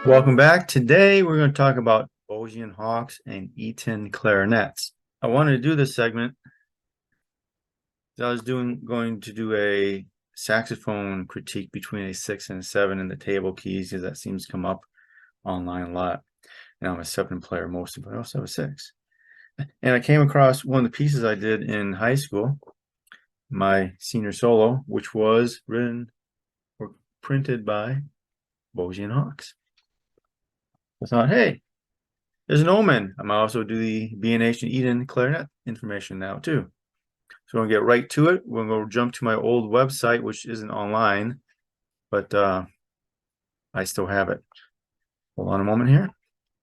Welcome back. Today we're going to talk about Boesey Hawks and Eaton Clarinets. I wanted to do this segment because I was going to do a saxophone critique between a 6 and a 7 in the table keys, because that seems to come up online a lot. And I'm a 7 player mostly, but I also have a 6. And I came across one of the pieces I did in high school, my senior solo, which was written or printed by Boesey Hawks. I thought, hey, there's an omen. I might also do the B&H and Eaton clarinet information now too. So we're gonna get right to it. We're gonna jump to my old website, which isn't online, but I still have it. Hold on a moment here.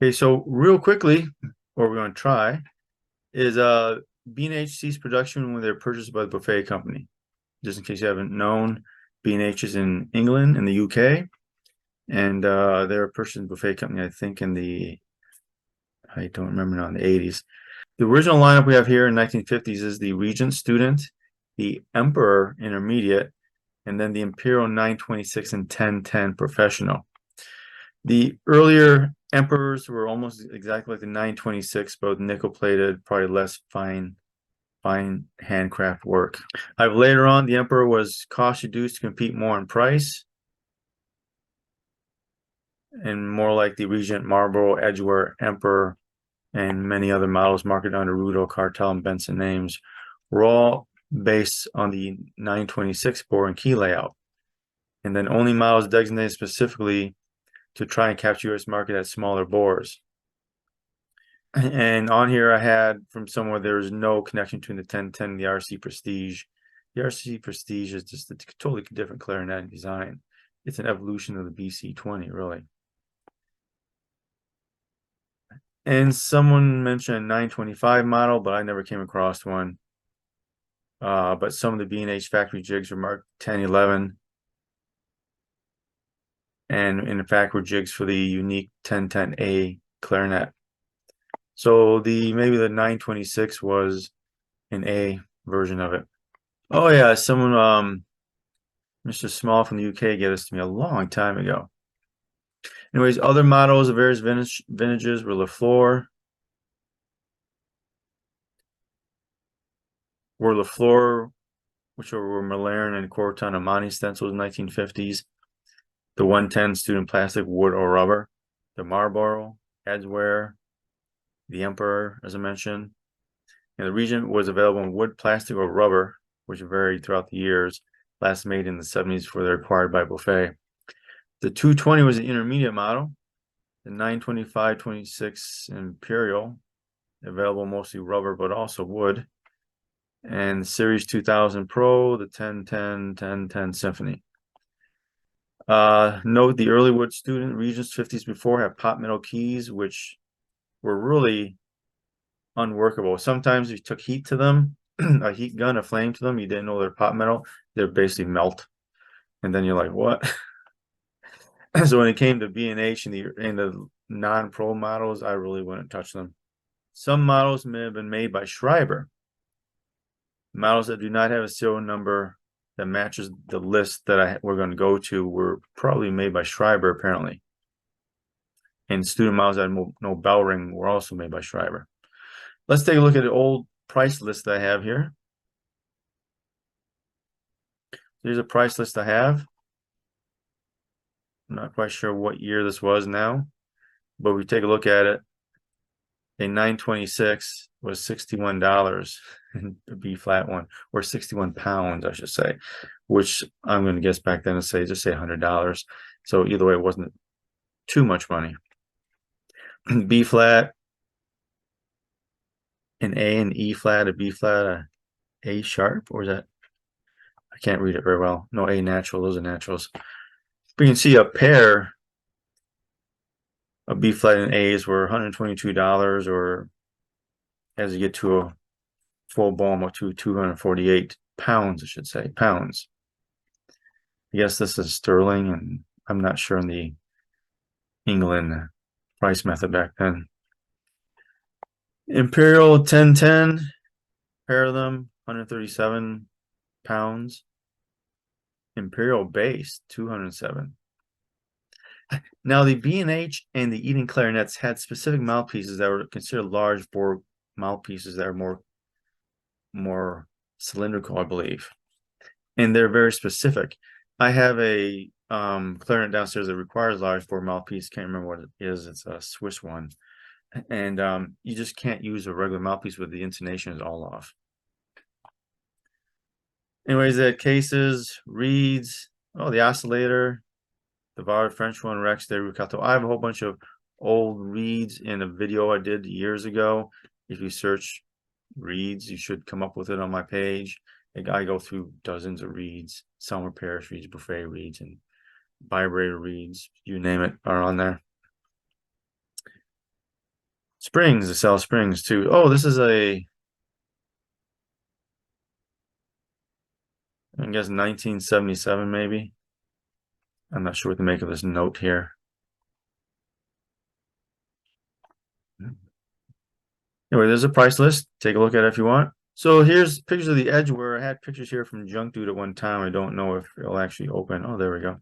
Okay, so real quickly, what we're gonna try is B&H ceased production when they're purchased by the Buffet company. Just in case you haven't known, B&H is in England and the UK, and they're purchasing Buffet company, I think, in the I don't remember now, in the 80s. The original lineup we have here in 1950s is the Regent Student, the Emperor Intermediate, and then the Imperial 926 and 1010 Professional. The earlier Emperors were almost exactly like the 926, but nickel plated, probably less fine handcraft work. Later on, the Emperor was cost reduced to compete more in price, and more like the Regent, Marlboro, Edgeware, Emperor, and many other models marketed under Rudo, Cartel, and Benson names were all based on the 926 bore and key layout. And then only models designated specifically to try and capture U.S. market at smaller bores. And on here I had from somewhere there's no connection between the 1010 and the RC Prestige. The RC Prestige is just a totally different clarinet design. It's an evolution of the BC20, really. And someone mentioned a 925 model, but I never came across one. But some of the B&H factory jigs were marked 1011. And in fact were jigs for the unique 1010A clarinet. So maybe the 926 was an A version of it. Oh yeah, someone, Mr. Small from the UK gave this to me a long time ago. Anyways, other models of various vintages were LaFleur, which were Malern and Corton Amani stencils in the 1950s. The 110 student plastic, wood or rubber. The Marlboro, Edgeware, the Emperor, as I mentioned. And the Regent was available in wood, plastic, or rubber, which varied throughout the years. Last made in the 70s before they're acquired by Buffet. The 220 was the intermediate model. The 925-26 Imperial, available mostly rubber but also wood. And the Series 2000 Pro, the 1010 Symphony. Note the early wood student Regents 50s before have pot metal keys, which were really unworkable. Sometimes if you took heat to them, a heat gun, a flame to them, you didn't know they're pot metal, they're basically melt. And then you're like, what? So when it came to B&H and the non-pro models, I really wouldn't touch them. Some models may have been made by Schreiber. Models that do not have a serial number that matches the list that we're going to go to were probably made by Schreiber, apparently. And student models that had no bell ring were also made by Schreiber. Let's take a look at the old price list that I have here. Here's a price list I have. I'm not quite sure what year this was now, but we take a look at it. A 926 was $61 in a B flat one, or 61 pounds, I should say, which I'm going to guess back then and just say $100. So either way, it wasn't too much money. B flat, an A, an E flat, a B flat, a sharp, or is that? I can't read it very well. No, A natural, those are naturals. But you can see a pair of B flat and A's were $122, or as you get to a full bomb of 248 pounds, I should say, pounds. I guess this is sterling, and I'm not sure in the England price method back then. Imperial 1010, pair of them, 137 pounds. Imperial base, 207. Now the B&H and the Eaton Clarinets had specific mouthpieces that were considered large bore mouthpieces that are more cylindrical, I believe. And they're very specific. I have a clarinet downstairs that requires large bore mouthpiece. Can't remember what it is. It's a Swiss one. And you just can't use a regular mouthpiece with the intonation is all off. Anyways, they had cases, reeds, oh, the oscillator, the Var French one, Rex de Rucato. I have a whole bunch of old reeds in a video I did years ago. If you search reeds, you should come up with it on my page. I go through dozens of reeds. Some are Paris reeds, buffet reeds, and vibrator reeds. You name it, are on there. Springs, they sell springs too. Oh, this is I guess 1977 maybe. I'm not sure what to make of this note here. Anyway, there's a price list. Take a look at it if you want. So here's pictures of the Edgeware. I had pictures here from Junk Dude at one time. I don't know if it'll actually open. Oh, there we go.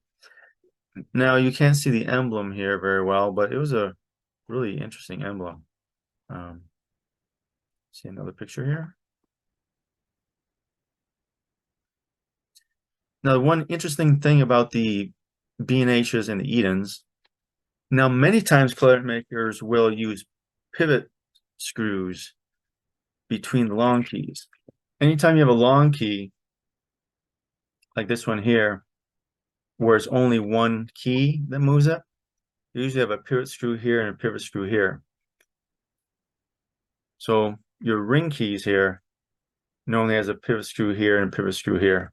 Now you can't see the emblem here very well, but it was a really interesting emblem. See another picture here. Now, one interesting thing about the B&H's and the Eatons, now many times clarinet makers will use pivot screws between the long keys. Anytime you have a long key, like this one here, where it's only one key that moves it, you usually have a pivot screw here and a pivot screw here. So your ring keys here normally has a pivot screw here and a pivot screw here.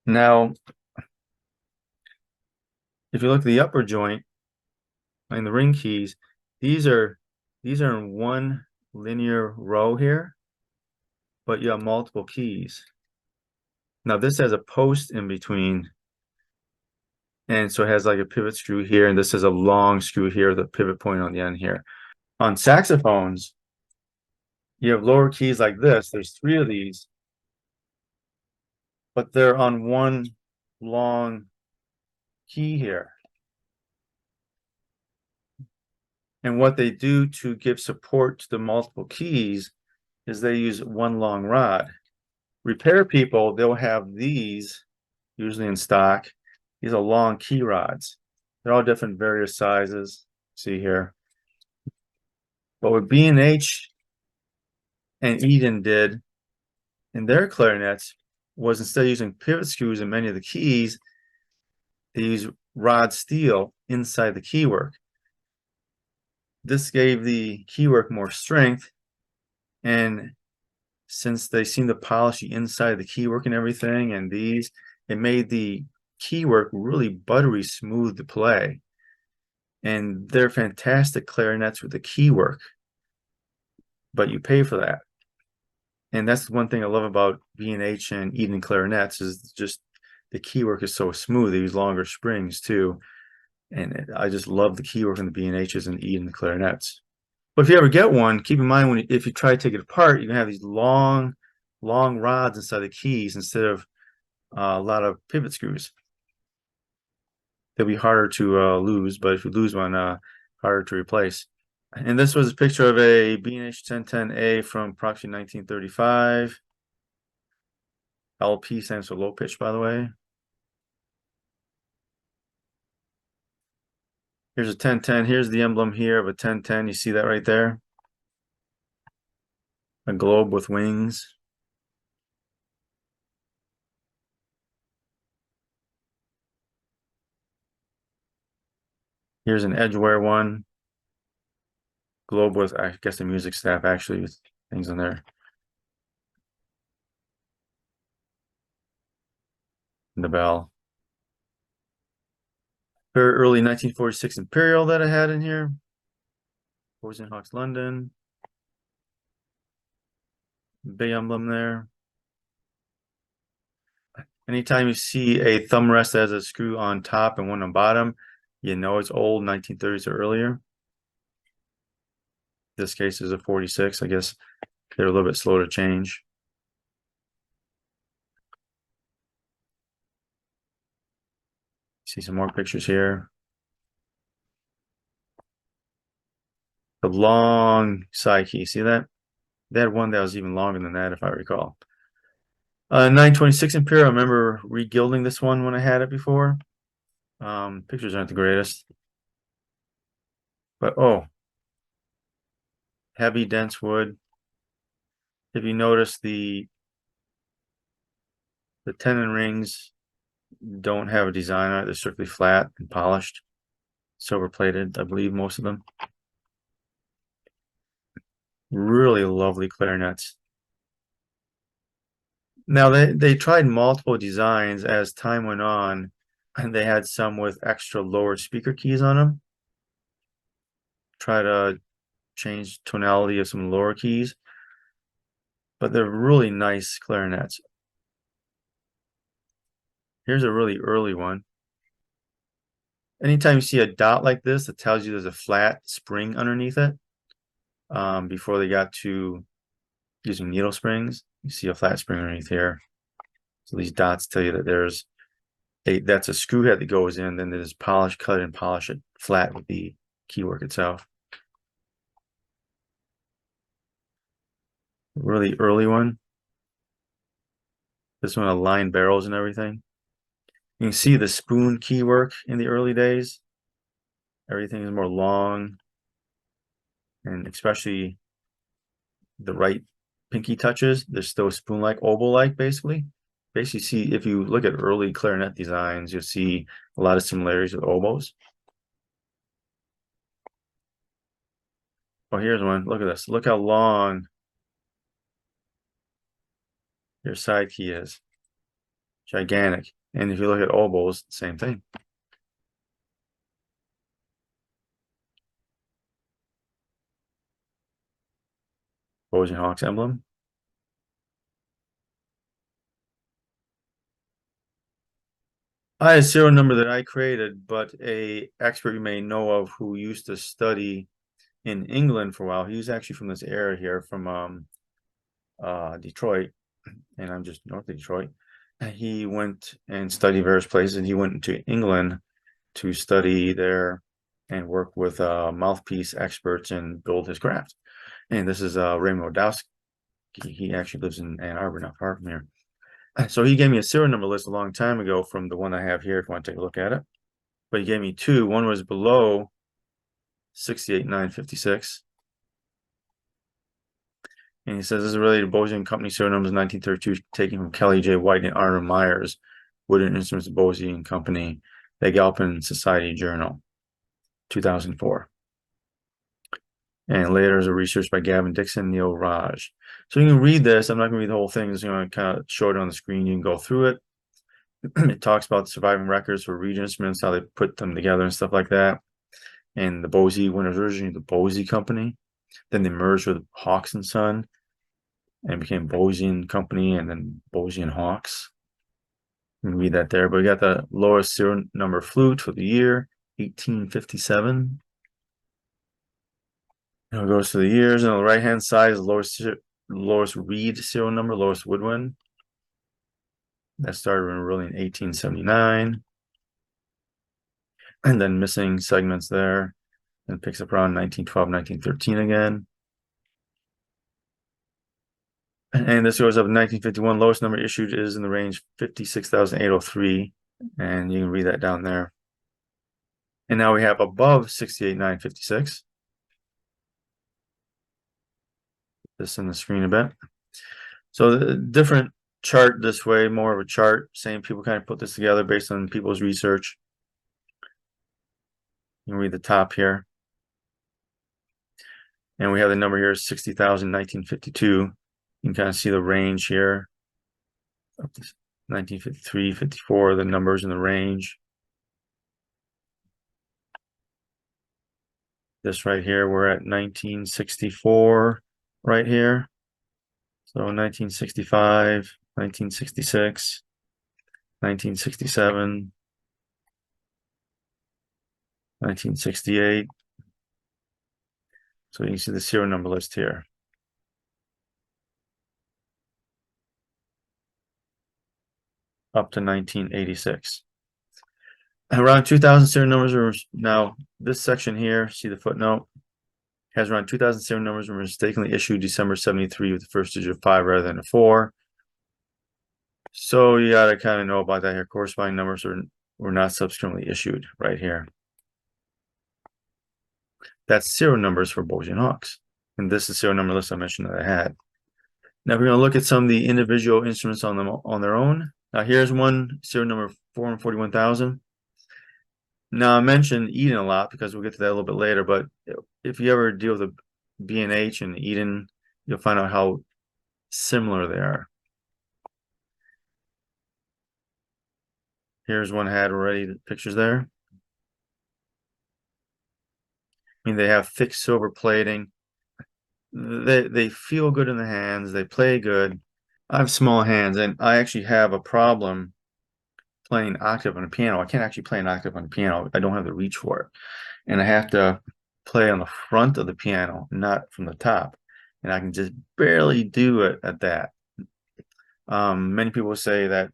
Now, if you look at the upper joint and the ring keys, these are in one linear row here, but you have multiple keys. Now this has a post in between, and so it has like a pivot screw here, and this is a long screw here with a pivot point on the end here. On saxophones, you have lower keys like this. There's 3 of these, but they're on one long key here. And what they do to give support to the multiple keys is they use one long rod. Repair people, they'll have these usually in stock. These are long key rods. They're all different various sizes. See here. But what B&H and Eaton did in their clarinets was instead of using pivot screws in many of the keys, they use rod steel inside the keywork. This gave the keywork more strength, and since they seem to polish the inside of the keywork and everything, and these, it made the keywork really buttery smooth to play. And they're fantastic clarinets with the keywork, but you pay for that. And that's one thing I love about B&H and Eaton clarinets is just the keywork is so smooth. They use longer springs too. And I just love the keywork in the B&H's and Eaton clarinets. But if you ever get one, keep in mind if you try to take it apart, you're gonna have these long rods inside the keys instead of a lot of pivot screws. They'll be harder to lose, but if you lose one, harder to replace. And this was a picture of a B&H 1010A from approximately 1935. LP stands for low pitch, by the way. Here's a 1010. Here's the emblem here of a 1010. You see that right there? A globe with wings. Here's an Edgeware one. Globe with, I guess, the music staff actually with things in there. And the bell. Very early 1946 Imperial that I had in here. Boosey and Hawks London. Big emblem there. Anytime you see a thumb rest that has a screw on top and one on bottom, you know it's old, 1930s or earlier. This case is a 46. I guess they're a little bit slow to change. See some more pictures here. The long side key. See that? They had one that was even longer than that, if I recall. 926 Imperial. I remember regilding this one when I had it before. Pictures aren't the greatest, but oh, heavy, dense wood. If you notice, the tenon rings don't have a design on it. They're strictly flat and polished, silver plated, I believe, most of them. Really lovely clarinets. Now they tried multiple designs as time went on, and they had some with extra lower speaker keys on them. Try to change tonality of some lower keys, but they're really nice clarinets. Here's a really early one. Anytime you see a dot like this, it tells you there's a flat spring underneath it. Before they got to using needle springs, you see a flat spring underneath here. So these dots tell you that there's that's a screw head that goes in, then there's polish, cut, and polish it flat with the keywork itself. Really early one. This one aligned barrels and everything. You can see the spoon keywork in the early days. Everything is more long, and especially the right pinky touches. They're still spoon-like, oval-like, basically. Basically, see if you look at early clarinet designs, you'll see a lot of similarities with oboes. Oh, here's one. Look at this. Look how long your side key is. Gigantic. And if you look at oboes, same thing. Boesey and Hawks emblem. I had a serial number that I created, but a expert you may know of who used to study in England for a while. He was actually from this area here, from Detroit, and I'm just north of Detroit. He went and studied various places, and he went to England to study there and work with mouthpiece experts and build his craft. And this is Raymond Dowski. He actually lives in Ann Arbor, not far from here. So he gave me a serial number list a long time ago from the one I have here if you want to take a look at it. But he gave me two. One was below 68956. And he says this is related to Boesey and Company serial numbers 1932, taken from Kelly J. White and Arnold Myers, Wooden Instruments Boesey and Company, The Galpin Society Journal, 2004. And later there's a research by Gavin Dixon, Neil Raj. So you can read this. I'm not going to read the whole thing. I'm just going to kind of show it on the screen. You can go through it. It talks about the surviving records for Reed instruments, how they put them together and stuff like that. And the Boesey, when it was originally the Boesey Company, then they merged with Hawks and Son and became Boesey and Company, and then Boesey and Hawks. You can read that there. But we got the lowest serial number flute for the year, 1857. It goes to the years, and on the right hand side is the lowest Reed serial number, lowest woodwind. That started really in 1879. And then missing segments there. And picks up around 1912, 1913 again. And this goes up in 1951. Lowest number issued is in the range 56,803. And you can read that down there. And now we have above 68,956. This in the screen a bit. So the different chart this way, more of a chart. Same people kind of put this together based on people's research. You can read the top here. And we have the number here, 60,000, 1952. You can kind of see the range here. Up to 1953, 54, the numbers in the range. This right here, we're at 1964 right here. So 1965, 1966, 1967, 1968. So you can see the serial number list here. Up to 1986. Around 2000 serial numbers are now this section here. See the footnote. Has around 2007 numbers were mistakenly issued December 73 with the first digit of 5 rather than a 4. So you got to kind of know about that here. Corresponding numbers were not subsequently issued right here. That's serial numbers for Boesey and Hawks. And this is the serial number list I mentioned that I had. Now we're going to look at some of the individual instruments on their own. Now here's one, serial number 441,000. Now I mentioned Eaton a lot because we'll get to that a little bit later, but if you ever deal with a B&H and Eaton, you'll find out how similar they are. Here's one I had already, the pictures there. I mean, they have thick silver plating. They feel good in the hands. They play good. I have small hands, and I actually have a problem playing octave on a piano. I can't actually play an octave on a piano. I don't have the reach for it. And I have to play on the front of the piano, not from the top. And I can just barely do it at that. Many people say that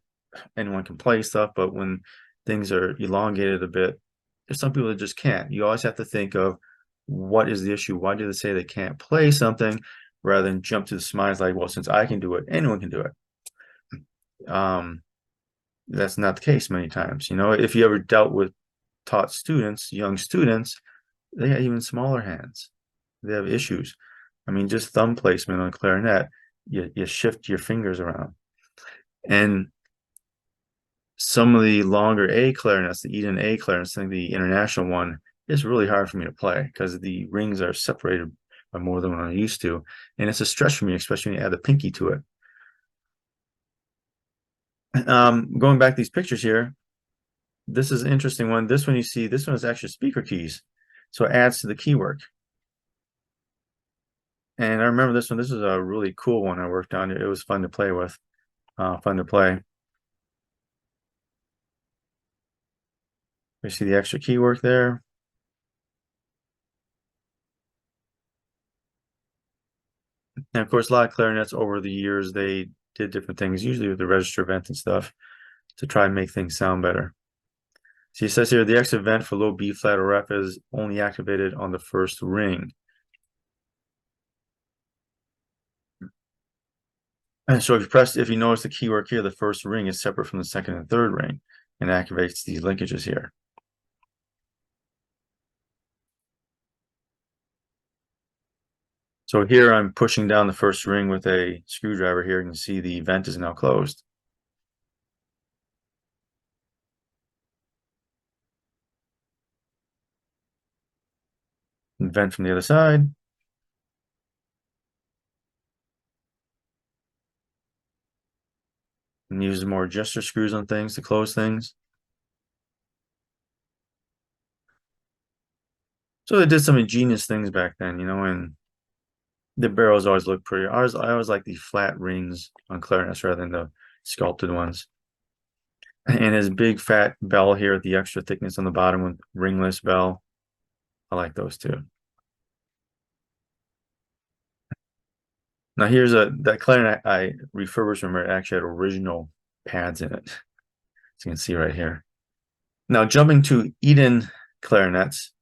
anyone can play stuff, but when things are elongated a bit, there's some people that just can't. You always have to think of what is the issue? Why do they say they can't play something rather than jump to the smiles like, well, since I can do it, anyone can do it. That's not the case many times. You know, if you ever taught students, young students, they have even smaller hands. They have issues. I mean, just thumb placement on clarinet, you shift your fingers around. And some of the longer A clarinets, the Eaton A clarinets, I think the international one, is really hard for me to play because the rings are separated by more than what I'm used to. And it's a stretch for me, especially when you add the pinky to it. Going back to these pictures here, this is an interesting one. This one you see, this one is actually speaker keys. So it adds to the keywork. And I remember this one. This is a really cool one I worked on. It was fun to play with, fun to play. You see the extra keywork there. And of course, a lot of clarinets over the years, they did different things, usually with the register vent and stuff, to try and make things sound better. So he says here, the extra vent for low B flat or F is only activated on the first ring. And so if you notice the keywork here, the first ring is separate from the second and third ring and activates these linkages here. So here I'm pushing down the first ring with a screwdriver here. You can see the vent is now closed. And vent from the other side. And use more adjuster screws on things to close things. So they did some ingenious things back then, you know, and the barrels always look pretty. I always like the flat rings on clarinets rather than the sculpted ones. And his big fat bell here with the extra thickness on the bottom with ringless bell. I like those too. Now here's that clarinet I refurbished from it actually had original pads in it. As you can see right here. Now jumping to Eaton clarinets.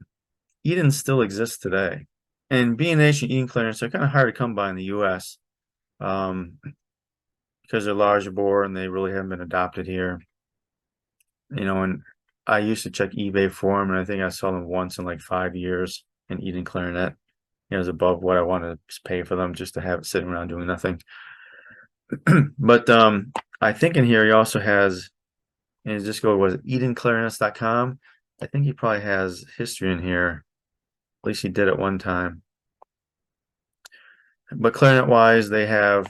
Eaton still exists today. And B&H and Eaton clarinets are kind of hard to come by in the US because they're larger bore and they really haven't been adopted here. You know, and I used to check eBay for them, and I think I saw them once in like 5 years, an Eaton clarinet. It was above what I wanted to pay for them just to have it sitting around doing nothing. But I think in here he also has, and just go with EatonClarinets.com. I think he probably has history in here. At least he did at one time. But clarinet wise, they go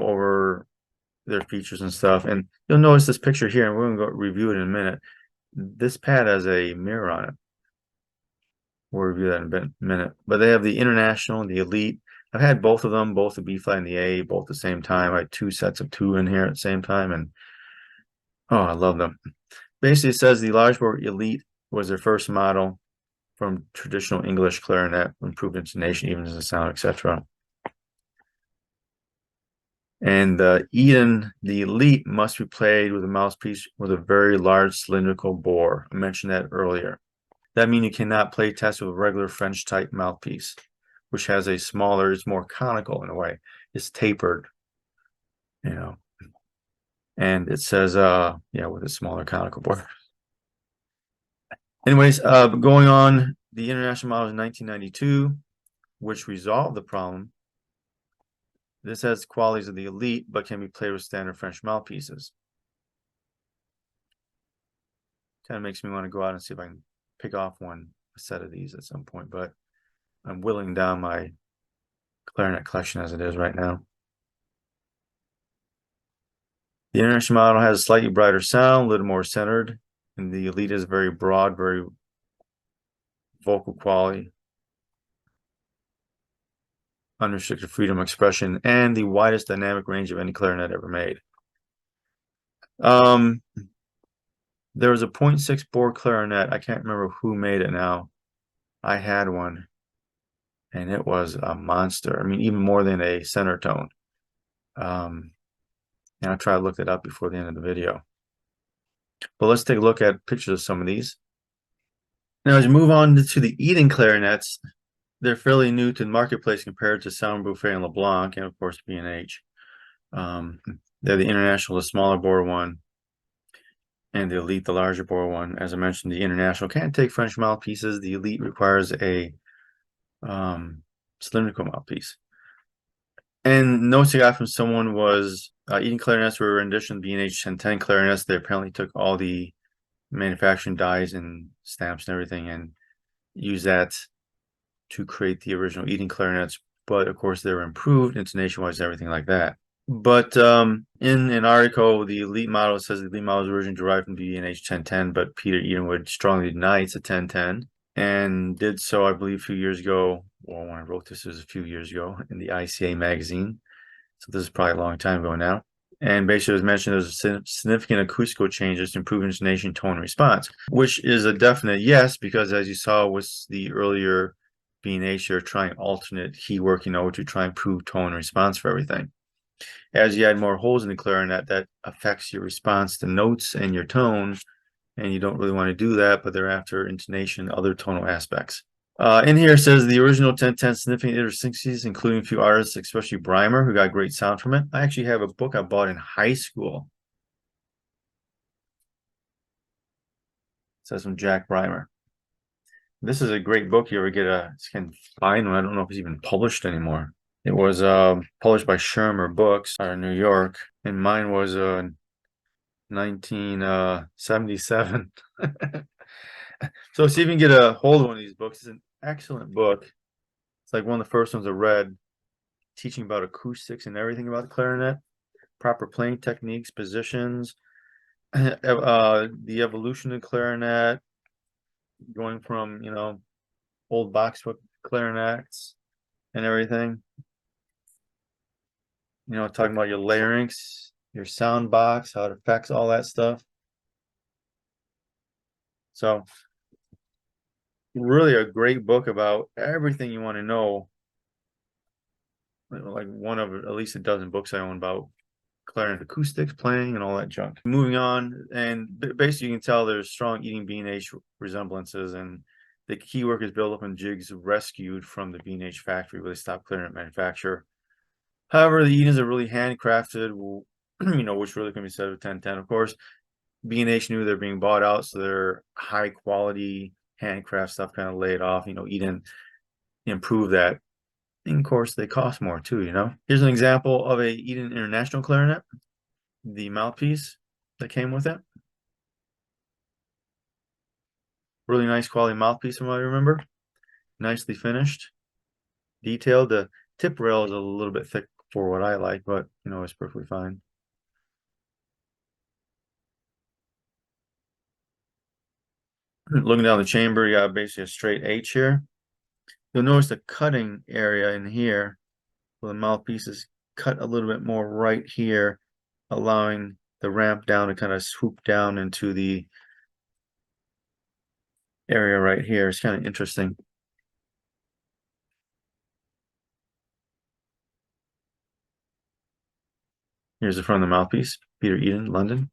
over their features and stuff. And you'll notice this picture here, and we're going to go review it in a minute. This pad has a mirror on it. We'll review that in a minute. But they have the International and the Elite. I've had both of them, both the B flat and the A, both at the same time. I had 2 sets of 2 in here at the same time, and oh, I love them. Basically, it says the large bore Elite was their first model from traditional English clarinet, improved intonation, evenness of sound, etc. And the Eaton, the Elite, must be played with a mouthpiece with a very large cylindrical bore. I mentioned that earlier. That means you cannot play test with a regular French type mouthpiece, which has a smaller, it's more conical in a way. It's tapered, you know. And it says, yeah, with a smaller conical bore. Anyways, going on, the international model is 1992, which resolved the problem. This has qualities of the elite, but can be played with standard French mouthpieces. Kind of makes me want to go out and see if I can pick off a set of these at some point, but I'm whittling down my clarinet collection as it is right now. The international model has a slightly brighter sound, a little more centered, and the elite is very broad, very vocal quality, unrestricted freedom of expression, and the widest dynamic range of any clarinet ever made. There was a 0.6 bore clarinet. I can't remember who made it now. I had one, and it was a monster. I mean, even more than a center tone. And I'll try to look it up before the end of the video. But let's take a look at pictures of some of these. Now, as we move on to the Eaton clarinets, they're fairly new to the marketplace compared to Buescher and LeBlanc, and of course B&H. They're the international, the smaller bore one, and the elite, the larger bore one. As I mentioned, the international can't take French mouthpieces. The elite requires a cylindrical mouthpiece. And notes I got from someone was Eaton clarinets were a rendition of B&H 1010 clarinets. They apparently took all the manufacturing dies and stamps and everything and used that to create the original Eaton clarinets. But of course, they were improved, intonation-wise, everything like that. But in an article, the elite model says the elite model is originally derived from B&H 1010, but Peter Eaton would strongly deny it's a 1010, and did so, I believe, a few years ago. Well, when I wrote this, it was a few years ago in the ICA magazine. So this is probably a long time ago now. And basically, as mentioned, there's significant acoustical changes to improve intonation, tone, and response, which is a definite yes, because as you saw with the earlier B&H, you're trying alternate keywork, to try and improve tone and response for everything. As you add more holes in the clarinet, that affects your response to notes and your tone, and you don't really want to do that, but thereafter intonation, other tonal aspects. In here it says the original 1010 significant idiosyncrasies, including a few artists, especially Brymer, who got great sound from it. I actually have a book I bought in high school. It says from Jack Brymer. This is a great book. You ever can find one. I don't know if it's even published anymore. It was published by Shermer Books out of New York, and mine was 1977. So see if you can get a hold of one of these books. It's an excellent book. It's like one of the first ones I read, teaching about acoustics and everything about the clarinet, proper playing techniques, positions, the evolution of the clarinet, going from, old boxwood clarinets and everything. Talking about your larynx, your sound box, how it affects all that stuff. So really a great book about everything you want to know. Like one of at least a dozen books I own about clarinet acoustics, playing, and all that junk. Moving on, and basically you can tell there's strong Eaton B&H resemblances, and the Keywork is built up on jigs rescued from the B&H factory where they stopped clarinet manufacture. However, the Eatons are really handcrafted, which really can be said of 1010. Of course, B&H knew they're being bought out, so their high quality handcraft stuff kind of laid off. Eaton improved that. And of course, they cost more too, Here's an example of a Eaton International clarinet, the mouthpiece that came with it. Really nice quality mouthpiece from what I remember. Nicely finished, detailed. The tip rail is a little bit thick for what I like, but it's perfectly fine. Looking down the chamber, you got basically a straight H here. You'll notice the cutting area in here where the mouthpiece is cut a little bit more right here, allowing the ramp down to kind of swoop down into the area right here. It's kind of interesting. Here's the front of the mouthpiece, Peter Eaton, London.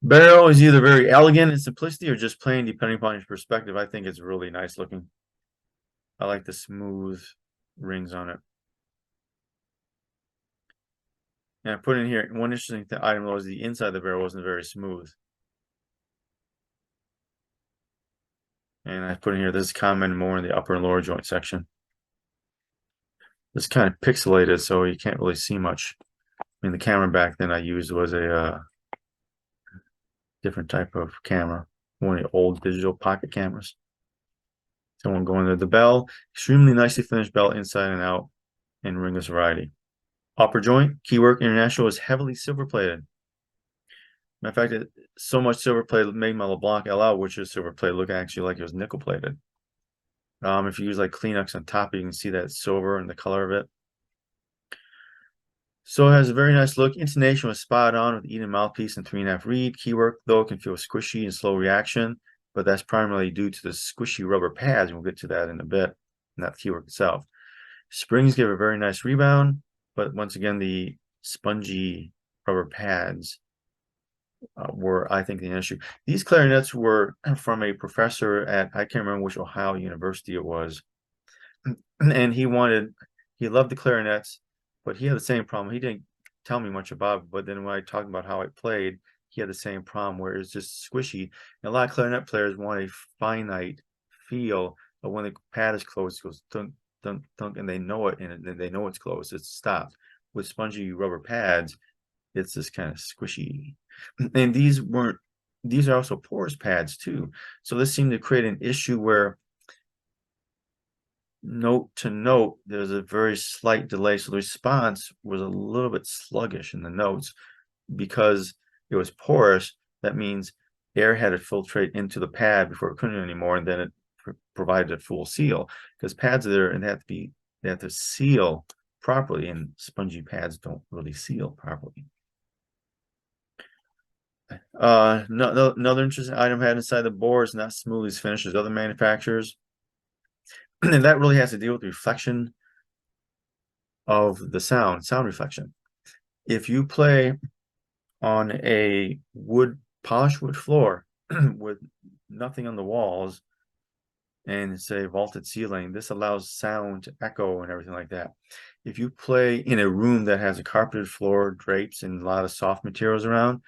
Barrel is either very elegant in simplicity or just plain, depending upon your perspective. I think it's really nice looking. I like the smooth rings on it. And I put in here, one interesting item was the inside of the barrel wasn't very smooth. And I put in here, this is common more in the upper and lower joint section. It's kind of pixelated, so you can't really see much. I mean, the camera back then I used was a different type of camera, one of the old digital pocket cameras. Someone going there. The bell, extremely nicely finished bell inside and out, and ringless variety. Upper joint, Keywork International is heavily silver plated. Matter of fact, so much silver plated made my LeBlanc LL, which is silver plated, look actually like it was nickel plated. If you use like Kleenex on top, you can see that silver and the color of it. So it has a very nice look. Intonation was spot on with Eaton mouthpiece and 3.5 reed. Keywork, though, can feel squishy and slow reaction, but that's primarily due to the squishy rubber pads. We'll get to that in a bit, not Keywork itself. Springs give a very nice rebound, but once again, the spongy rubber pads were, I think, the issue. These clarinets were from a professor at, I can't remember which Ohio University it was, and he loved the clarinets, but he had the same problem. He didn't tell me much about it, but then when I talked about how I played, he had the same problem where it's just squishy. And a lot of clarinet players want a finite feel, but when the pad is closed, it goes thunk, thunk, thunk, and they know it, and they know it's closed. It's stopped. With spongy rubber pads, it's just kind of squishy. And these are also porous pads too. So this seemed to create an issue where note to note, there's a very slight delay. So the response was a little bit sluggish in the notes because it was porous. That means air had to filtrate into the pad before it couldn't anymore, and then it provided a full seal. Because pads are there and they have to seal properly, and spongy pads don't really seal properly. Another interesting item had inside the board is not smoothly as finished as other manufacturers. And that really has to deal with the reflection of the sound reflection. If you play on a polished wood floor with nothing on the walls and say vaulted ceiling, this allows sound to echo and everything like that. If you play in a room that has a carpeted floor, drapes, and a lot of soft materials around,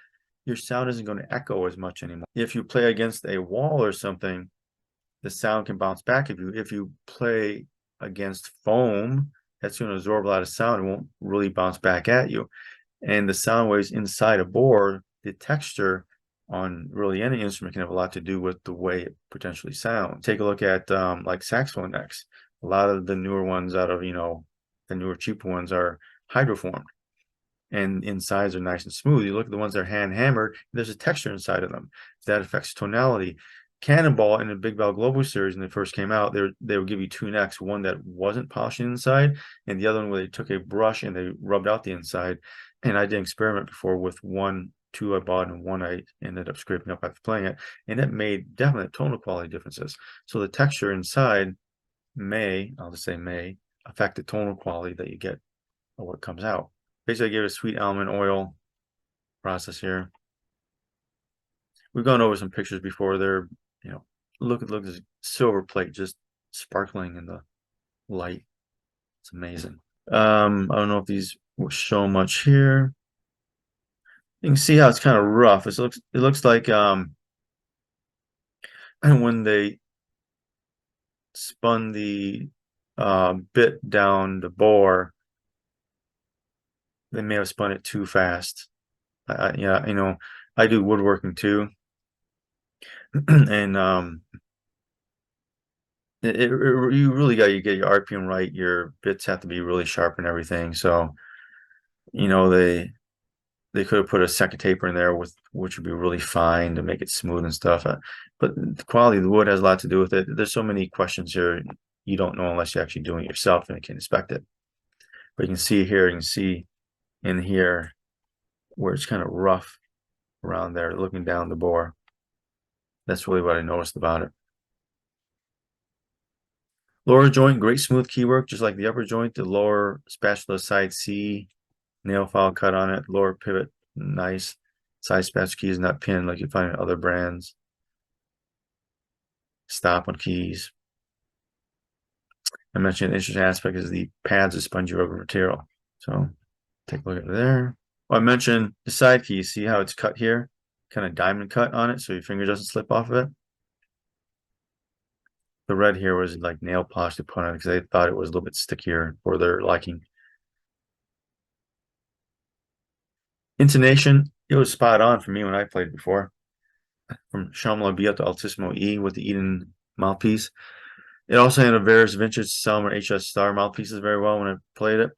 your sound isn't going to echo as much anymore. If you play against a wall or something, the sound can bounce back. If you play against foam, that's going to absorb a lot of sound. It won't really bounce back at you. And the sound waves inside a board, the texture on really any instrument can have a lot to do with the way it potentially sounds. Take a look at like saxophone necks. A lot of the newer ones out of, the newer cheaper ones are hydroformed, and insides are nice and smooth. You look at the ones that are hand hammered, there's a texture inside of them. That affects tonality. Cannonball in the Big Bell Global series, when they first came out, they would give you two necks, one that wasn't polishing inside, and the other one where they took a brush and they rubbed out the inside. And I did an experiment before with two I bought, and one I ended up scraping up after playing it, and it made definite tonal quality differences. So the texture inside I'll just say may affect the tonal quality that you get of what comes out. Basically, I gave it a sweet almond oil process here. We've gone over some pictures before. They're, look at this silver plate just sparkling in the light. It's amazing. I don't know if these will show much here. You can see how it's kind of rough. It looks like when they spun the bit down the bore, they may have spun it too fast. Yeah, I do woodworking too, and you really got to get your RPM right. Your bits have to be really sharp and everything. So, they could have put a second taper in there which would be really fine to make it smooth and stuff. But the quality of the wood has a lot to do with it. There's so many questions here you don't know unless you're actually doing it yourself and you can inspect it. But you can see here, you can see in here where it's kind of rough around there, looking down the bore. That's really what I noticed about it. Lower joint, great smooth keywork, just like the upper joint. The lower spatula side C, nail file cut on it. Lower pivot, nice. Side spatch keys not pinned like you find in other brands. Stop on keys. I mentioned an interesting aspect is the pads of spongy rubber material. So take a look at there. Well, I mentioned the side keys. See how it's cut here? Kind of diamond cut on it so your finger doesn't slip off of it. The red here was like nail polish to put on it because they thought it was a little bit stickier for their liking. Intonation, it was spot on for me when I played before. From Shambhala B up to Altissimo E with the Eaton mouthpiece. It also had a various vintage Selmer HS Star mouthpieces very well when I played it.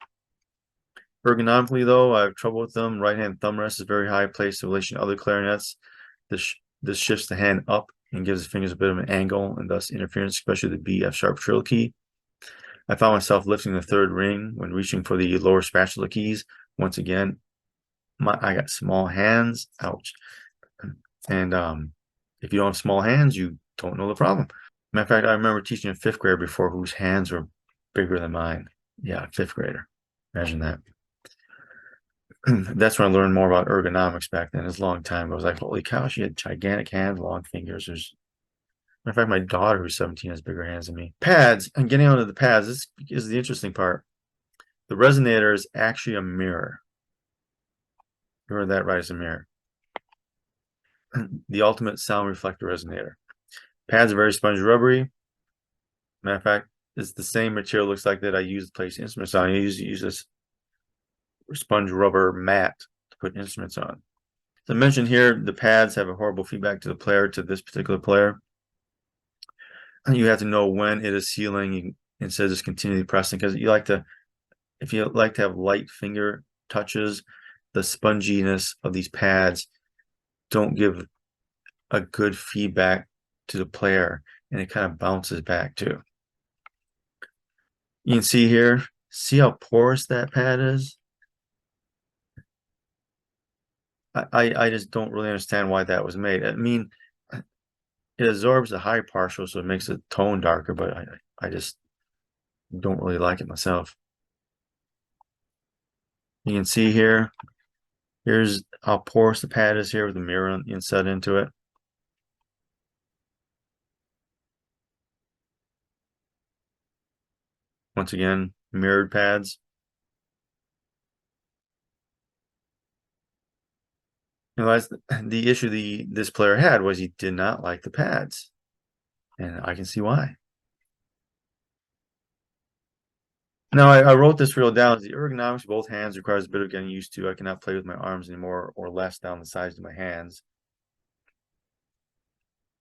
Ergonomically, though, I have trouble with them. Right-hand thumb rest is very high placed in relation to other clarinets. This shifts the hand up and gives the fingers a bit of an angle and thus interference, especially the B F sharp trill key. I found myself lifting the third ring when reaching for the lower spatula keys. Once again, I got small hands. Ouch. And if you don't have small hands, you don't know the problem. Matter of fact, I remember teaching a fifth grader before whose hands were bigger than mine. Yeah, fifth grader. Imagine that. That's when I learned more about ergonomics back then. It's a long time ago. I was like, holy cow, she had gigantic hands, long fingers. Matter of fact, my daughter, who's 17, has bigger hands than me. Pads, and getting onto the pads, this is the interesting part. The resonator is actually a mirror. You heard that right, it's a mirror. The ultimate sound reflector resonator. Pads are very spongy rubbery. Matter of fact, it's the same material looks like that I use to place instruments on. I use this sponge rubber mat to put instruments on. As I mentioned here, the pads have a horrible feedback to the player, to this particular player. You have to know when it is sealing instead of just continually pressing, because you like to, if you like to have light finger touches, the sponginess of these pads don't give a good feedback to the player, and it kind of bounces back too. You can see here, see how porous that pad is? I just don't really understand why that was made. I mean, it absorbs the high partial, so it makes the tone darker, but I just don't really like it myself. You can see here, here's how porous the pad is here with the mirror inset into it. Once again, mirrored pads. You know, the issue this player had was he did not like the pads, and I can see why. Now, I wrote this real down. The ergonomics of both hands requires a bit of getting used to. I cannot play with my arms anymore or less down the sides of my hands.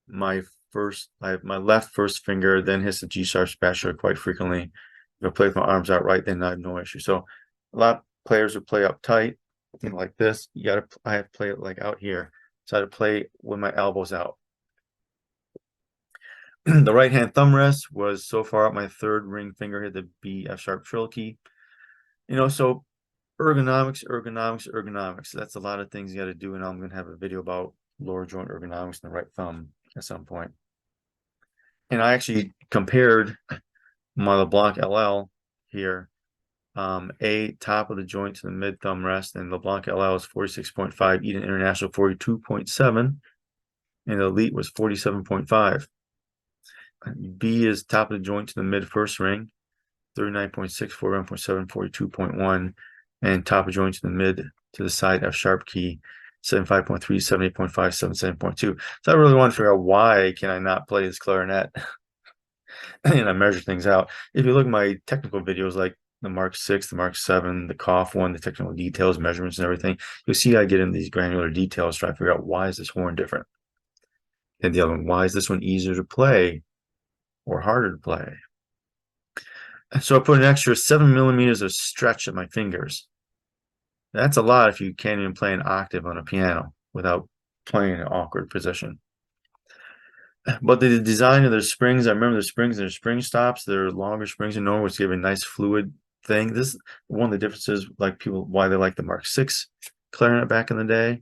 My left first finger then hits the G sharp spatula quite frequently. If I play with my arms out right, then I have no issue. So a lot of players will play up tight, like this. I have to play it like out here. So I have to play with my elbows out. The right hand thumb rest was so far up my third ring finger hit the B F sharp trill key. You know, so ergonomics. That's a lot of things you got to do, and I'm going to have a video about lower joint ergonomics in the right thumb at some point. And I actually compared my LeBlanc LL here, a top of the joint to the mid thumb rest, and LeBlanc LL is 46.5, Eaton International 42.7, and Elite was 47.5. B is top of the joint to the mid first ring, 39.6, 41.7, 42.1, and top of joint to the mid to the side F sharp key, 75.3, 78.5, 77.2. So I really want to figure out why can I not play this clarinet? And I measure things out. If you look at my technical videos like the Mark 6, the Mark 7, the Koff one, the technical details, measurements, and everything, you'll see I get into these granular details, try to figure out why is this horn different than the other one? Why is this one easier to play or harder to play? So I put an extra 7 millimeters of stretch at my fingers. That's a lot if you can't even play an octave on a piano without playing in an awkward position. But the design of their springs, I remember the springs and their spring stops, they're longer springs in Norway, which give a nice fluid thing. This is one of the differences, like people, why they like the Mark 6 clarinet back in the day,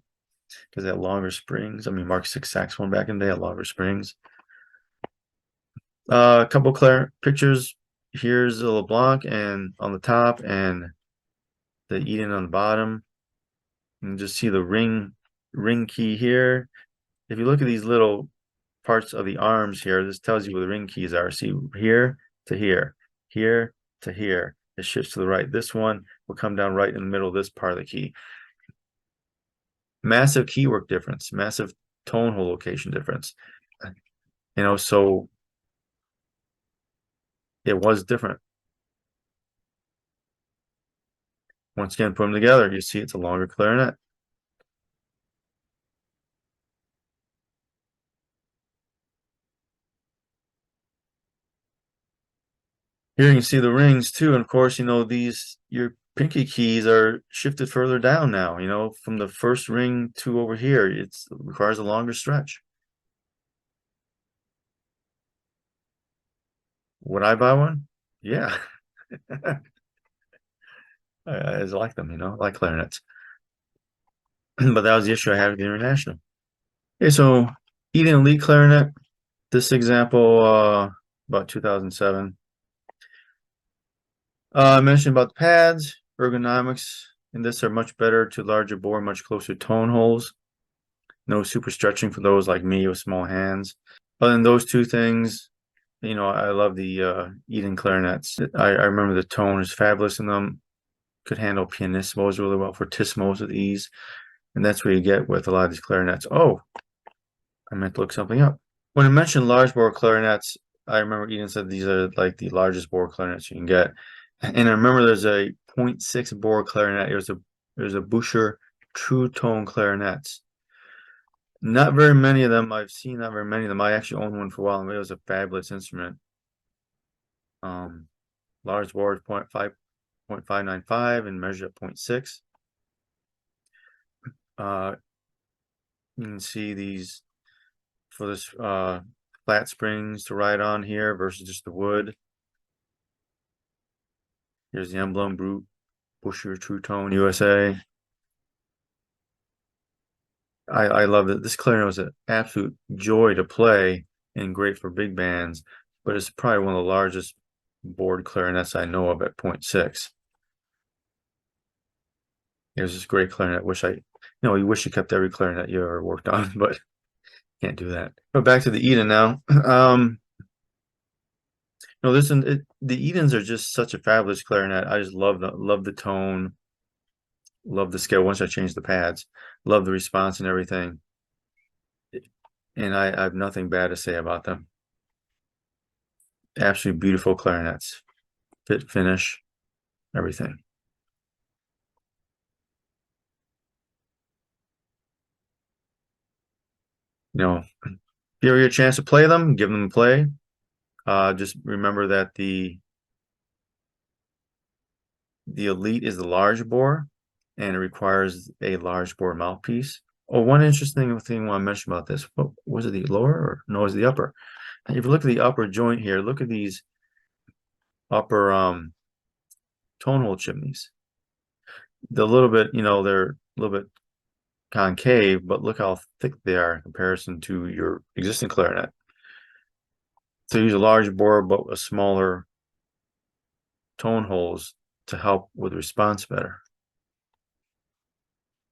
because they had longer springs. I mean, Mark 6 saxophone back in the day had longer springs. A couple clarinet pictures. Here's a LeBlanc and on the top and the Eaton on the bottom. You can just see the ring ring key here. If you look at these little parts of the arms here, this tells you where the ring keys are. See, here to here, here to here. It shifts to the right. This one will come down right in the middle of this part of the key. Massive keywork difference, massive tone hole location difference. You know, so it was different. Once again, put them together, you see it's a longer clarinet. Here you can see the rings too, and of course, you know, these your pinky keys are shifted further down now, you know, from the first ring to over here. It requires a longer stretch. Would I buy one? Yeah. I just like them, you know, I like clarinets. But that was the issue I had with the International. Okay, so Eaton Elite clarinet. This example, about 2007. I mentioned about the pads, ergonomics, and this are much better to larger bore, much closer tone holes. No super stretching for those like me with small hands. Other than those two things, you know, I love the Eaton clarinets. I remember the tone is fabulous in them. Could handle pianissimos really well, fortissimos with ease. And that's what you get with a lot of these clarinets. Oh, I meant to look something up. When I mentioned large bore clarinets, I remember Eaton said these are like the largest bore clarinets you can get. And I remember there's a 0.6 bore clarinet. There's a Buescher true tone clarinets. Not very many of them. I've seen not very many of them. I actually owned one for a while, and it was a fabulous instrument. Large bore is 0.595 and measured at 0.6. You can see these for this flat springs to ride on here versus just the wood. Here's the emblem, Buescher True Tone USA. I love it. This clarinet was an absolute joy to play and great for big bands, but it's probably one of the largest bored clarinets I know of at 0.6. It was just great clarinet. You wish you kept every clarinet you ever worked on, but can't do that. But back to the Eaton now. No, listen, the Eatons are just such a fabulous clarinet. I just love the tone, love the scale. Once I changed the pads, love the response and everything. And I have nothing bad to say about them. Absolutely beautiful clarinets, fit, finish, everything. You know, if you ever get a chance to play them, give them a play. Just remember that the Elite is the large bore, and it requires a large bore mouthpiece. Oh, one interesting thing I want to mention about this. What was it, the lower or no, it was the upper? And if you look at the upper joint here, look at these upper tone hole chimneys. They're a little bit, you know, they're a little bit concave, but look how thick they are in comparison to your existing clarinet. So use a large bore but a smaller tone holes to help with response better.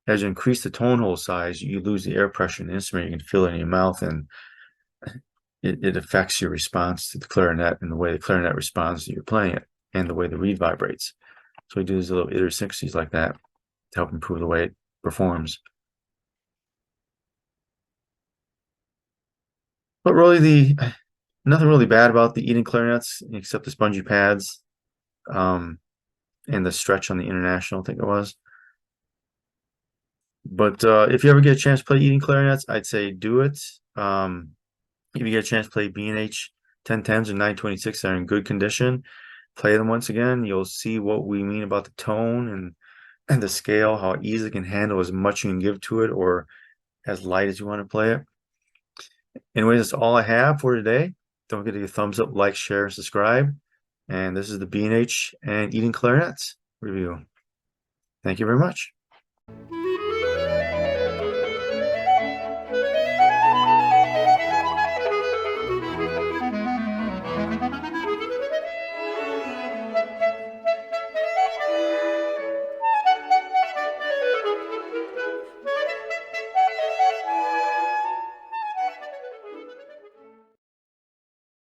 As you increase the tone hole size, you lose the air pressure in the instrument. You can feel it in your mouth, and it affects your response to the clarinet and the way the clarinet responds to you playing it and the way the reed vibrates. So we do these little idiosyncrasies like that to help improve the way it performs. But really, nothing really bad about the Eaton clarinets except the spongy pads and the stretch on the International, I think it was. But if you ever get a chance to play Eaton clarinets, I'd say do it. If you get a chance to play B&H 1010s or 926 that are in good condition, play them once again. You'll see what we mean about the tone and the scale, how easy it can handle as much you can give to it or as light as you want to play it. Anyways, that's all I have for today. Don't forget to give a thumbs up, like, share, and subscribe. And this is the B&H and Eaton Clarinets review. Thank you very much.